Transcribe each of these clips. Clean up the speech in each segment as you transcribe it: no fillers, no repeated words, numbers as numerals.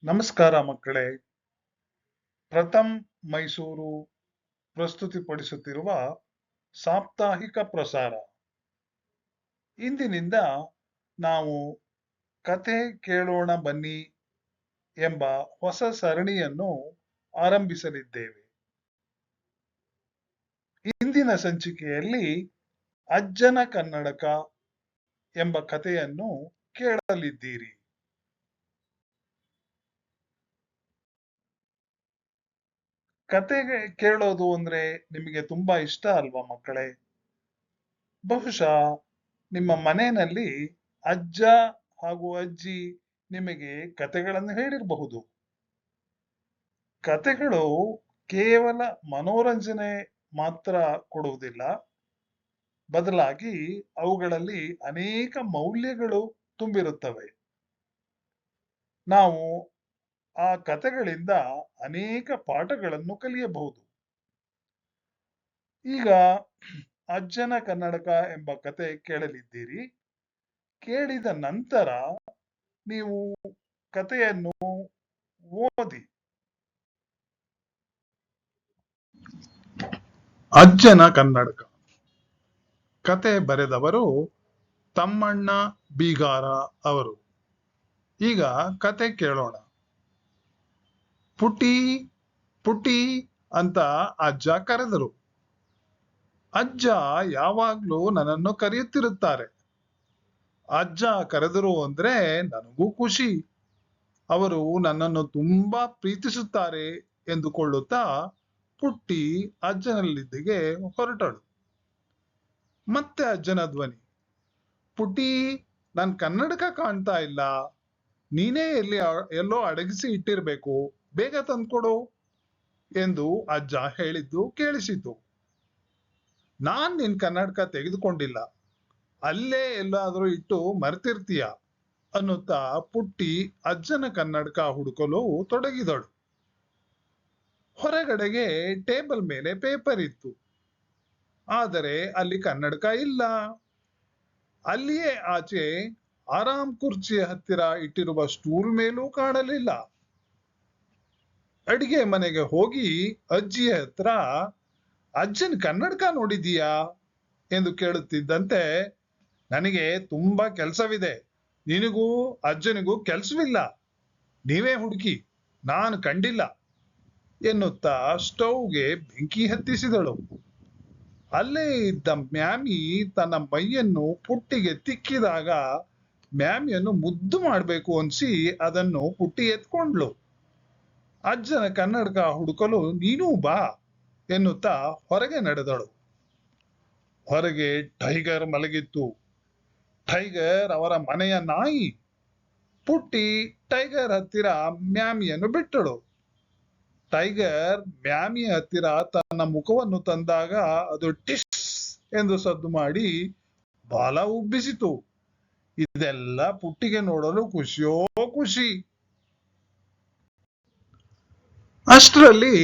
ನಮಸ್ಕಾರ ಮಕ್ಕಳೇ. ಪ್ರಥಮ್ ಮೈಸೂರು ಪ್ರಸ್ತುತಿಪಡಿಸುತ್ತಿರುವ ಸಾಪ್ತಾಹಿಕ ಪ್ರಸಾರ. ಇಂದಿನಿಂದ ನಾವು ಕತೆ ಕೇಳೋಣ ಬನ್ನಿ ಎಂಬ ಹೊಸ ಸರಣಿಯನ್ನು ಆರಂಭಿಸಲಿದ್ದೇವೆ. ಇಂದಿನ ಸಂಚಿಕೆಯಲ್ಲಿ ಅಜ್ಜನ ಕನ್ನಡಕ ಎಂಬ ಕಥೆಯನ್ನು ಕೇಳಲಿದ್ದೀರಿ. ಕತೆ ಕೇಳೋದು ಅಂದ್ರೆ ನಿಮಗೆ ತುಂಬಾ ಇಷ್ಟ ಅಲ್ವಾ ಮಕ್ಕಳೇ? ಬಹುಶಃ ನಿಮ್ಮ ಮನೆಯಲ್ಲಿ ಅಜ್ಜ ಹಾಗೂ ಅಜ್ಜಿ ನಿಮಗೆ ಕತೆಗಳನ್ನು ಹೇಳಿರಬಹುದು. ಕತೆಗಳು ಕೇವಲ ಮನೋರಂಜನೆ ಮಾತ್ರ ಕೊಡುವುದಿಲ್ಲ, ಬದಲಾಗಿ ಅವುಗಳಲ್ಲಿ ಅನೇಕ ಮೌಲ್ಯಗಳು ತುಂಬಿರುತ್ತವೆ. ನಾವು ಆ ಕತೆಗಳಿಂದ ಅನೇಕ ಪಾಠಗಳನ್ನು ಕಲಿಯಬಹುದು. ಈಗ ಅಜ್ಜನ ಕನ್ನಡಕ ಎಂಬ ಕತೆ ಕೇಳಲಿದ್ದೀರಿ. ಕೇಳಿದ ನಂತರ ನೀವು ಕತೆಯನ್ನು ಓದಿ. ಅಜ್ಜನ ಕನ್ನಡಕ. ಕತೆ ಬರೆದವರು ತಮ್ಮಣ್ಣ ಬೀಗಾರ ಅವರು. ಈಗ ಕತೆ ಕೇಳೋಣ. ಪುಟಿ ಪುಟಿ ಅಂತ ಅಜ್ಜ ಕರೆದರು. ಅಜ್ಜ ಯಾವಾಗ್ಲೂ ನನ್ನನ್ನು ಕರೆಯುತ್ತಿರುತ್ತಾರೆ. ಅಜ್ಜ ಕರೆದರು ಅಂದ್ರೆ ನನಗೂ ಖುಷಿ. ಅವರು ನನ್ನನ್ನು ತುಂಬಾ ಪ್ರೀತಿಸುತ್ತಾರೆ ಎಂದುಕೊಳ್ಳುತ್ತಾ ಪುಟ್ಟಿ ಅಜ್ಜನಲ್ಲಿದ್ದಿಗೆ ಹೊರಟಳು. ಮತ್ತೆ ಅಜ್ಜನ ಧ್ವನಿ, ಪುಟಿ, ನನ್ ಕನ್ನಡಕ ಕಾಣ್ತಾ ಇಲ್ಲ. ನೀನೇ ಎಲ್ಲೋ ಅಡಗಿಸಿ ಇಟ್ಟಿರ್ಬೇಕು, ಬೇಗ ತಂದ್ಕೊಡು ಎಂದು ಅಜ್ಜ ಹೇಳಿದ್ದು ಕೇಳಿಸಿತು. ನಾನ್ ನಿನ್ ಕನ್ನಡಕ ತೆಗೆದುಕೊಂಡಿಲ್ಲ, ಅಲ್ಲೇ ಎಲ್ಲಾದ್ರೂ ಇಟ್ಟು ಮರೆತಿರ್ತೀಯ ಅನ್ನುತ್ತಾ ಪುಟ್ಟಿ ಅಜ್ಜನ ಕನ್ನಡಕ ಹುಡುಕಲು ತೊಡಗಿದಳು. ಹೊರಗಡೆಗೆ ಟೇಬಲ್ ಮೇಲೆ ಪೇಪರ್ ಇತ್ತು, ಆದರೆ ಅಲ್ಲಿ ಕನ್ನಡಕ ಇಲ್ಲ. ಅಲ್ಲಿಯೇ ಆಚೆ ಆರಾಮ್ ಕುರ್ಚಿಯ ಹತ್ತಿರ ಇಟ್ಟಿರುವ ಸ್ಟೂಲ್ ಮೇಲೂ ಕಾಣಲಿಲ್ಲ. ಅಡಿಗೆ ಮನೆಗೆ ಹೋಗಿ ಅಜ್ಜಿಯ ಹತ್ರ, ಅಜ್ಜನ ಕನ್ನಡಕ ನೋಡಿದೀಯಾ ಎಂದು ಕೇಳುತ್ತಿದ್ದಂತೆ, ನನಗೆ ತುಂಬಾ ಕೆಲಸವಿದೆ, ನಿನಗೂ ಅಜ್ಜನಿಗೂ ಕೆಲಸವಿಲ್ಲ, ನೀವೇ ಹುಡುಕಿ, ನಾನು ಕಂಡಿಲ್ಲ ಎನ್ನುತ್ತಾ ಸ್ಟೌವ್ಗೆ ಬೆಂಕಿ ಹತ್ತಿಸಿದಳು. ಅಲ್ಲೇ ಇದ್ದ ಮ್ಯಾಮಿ ತನ್ನ ಮೈಯನ್ನು ಪುಟ್ಟಿಗೆ ತಿಕ್ಕಿದಾಗ ಮ್ಯಾಮಿಯನ್ನು ಮುದ್ದು ಮಾಡಬೇಕು ಅನ್ಸಿ ಅದನ್ನು ಪುಟ್ಟಿ ಎತ್ಕೊಂಡ್ಲು. ಅಜ್ಜನ ಕನ್ನಡಕ ಹುಡುಕಲು ನೀನೂ ಬಾ ಎನ್ನುತ್ತಾ ಹೊರಗೆ ನಡೆದಳು. ಹೊರಗೆ ಟೈಗರ್ ಮಲಗಿತ್ತು. ಟೈಗರ್ ಅವರ ಮನೆಯ ನಾಯಿ. ಪುಟ್ಟಿ ಟೈಗರ್ ಹತ್ತಿರ ಮ್ಯಾಮಿಯನ್ನು ಬಿಟ್ಟಳು. ಟೈಗರ್ ಮ್ಯಾಮಿಯ ಹತ್ತಿರ ತನ್ನ ಮುಖವನ್ನು ತಂದಾಗ ಅದು ಟಿಸ್ ಎಂದು ಸದ್ದು ಮಾಡಿ ಬಾಲ ಉಬ್ಬಿಸಿತು. ಇದೆಲ್ಲ ಪುಟ್ಟಿಗೆ ನೋಡಲು ಖುಷಿಯೋ ಖುಷಿ. ಅಷ್ಟರಲ್ಲಿ,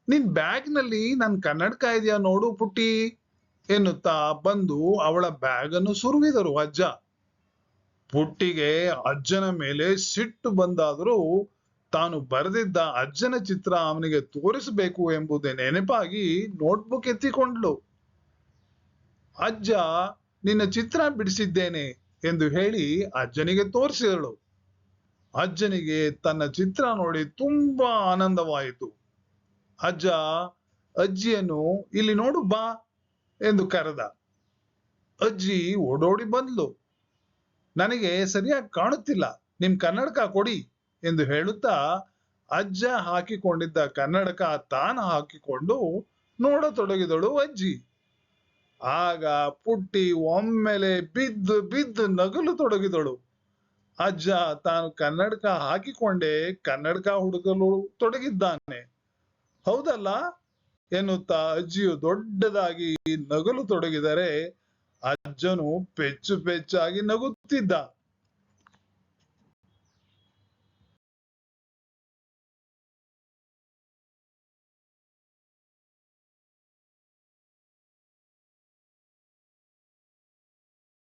ನಿನ್ ಬ್ಯಾಗ್ನಲ್ಲಿ ನನ್ ಕನ್ನಡಕ ಇದೆಯಾ ನೋಡು ಪುಟ್ಟಿ ಎನ್ನುತ್ತಾ ಬಂದು ಅವಳ ಬ್ಯಾಗ್ ಅನ್ನು ಸುರುವಿದರು ಅಜ್ಜ. ಪುಟ್ಟಿಗೆ ಅಜ್ಜನ ಮೇಲೆ ಸಿಟ್ಟು ಬಂದಾದರೂ ತಾನು ಬರೆದಿದ್ದ ಅಜ್ಜನ ಚಿತ್ರ ಅವನಿಗೆ ತೋರಿಸಬೇಕು ಎಂಬುದೇ ನೆನಪಾಗಿ ನೋಟ್ಬುಕ್ ಎತ್ತಿಕೊಂಡ್ಲು. ಅಜ್ಜ, ನಿನ್ನ ಚಿತ್ರ ಬಿಡಿಸಿದ್ದೇನೆ ಎಂದು ಹೇಳಿ ಅಜ್ಜನಿಗೆ ತೋರಿಸಿದಳು. ಅಜ್ಜನಿಗೆ ತನ್ನ ಚಿತ್ರ ನೋಡಿ ತುಂಬಾ ಆನಂದವಾಯಿತು. ಅಜ್ಜ ಅಜ್ಜಿಯನ್ನು ಇಲ್ಲಿ ನೋಡು ಬಾ ಎಂದು ಕರೆದ. ಅಜ್ಜಿ ಓಡೋಡಿ ಬಂದ್ಲು. ನನಗೆ ಸರಿಯಾಗಿ ಕಾಣುತ್ತಿಲ್ಲ, ನಿಮ್ ಕನ್ನಡಕ ಕೊಡಿ ಎಂದು ಹೇಳುತ್ತಾ ಅಜ್ಜ ಹಾಕಿಕೊಂಡಿದ್ದ ಕನ್ನಡಕ ತಾನು ಹಾಕಿಕೊಂಡು ನೋಡತೊಡಗಿದಳು ಅಜ್ಜಿ. ಆಗ ಪುಟ್ಟಿ ಒಮ್ಮೆಲೆ ಬಿದ್ದು ಬಿದ್ದು ನಗಲು ತೊಡಗಿದಳು. ಅಜ್ಜ ತಾನು ಕನ್ನಡಕ ಹಾಕಿಕೊಂಡೇ ಕನ್ನಡಕ ಹುಡುಕಲು ತೊಡಗಿದ್ದಾನೆ, ಹೌದಲ್ಲ ಎನ್ನುತ್ತಾ ಅಜ್ಜಿಯು ದೊಡ್ಡದಾಗಿ ನಗಲು ತೊಡಗಿದರೆ ಅಜ್ಜನು ಪೆಚ್ಚು ಪೆಚ್ಚಾಗಿ ನಗುತ್ತಿದ್ದ.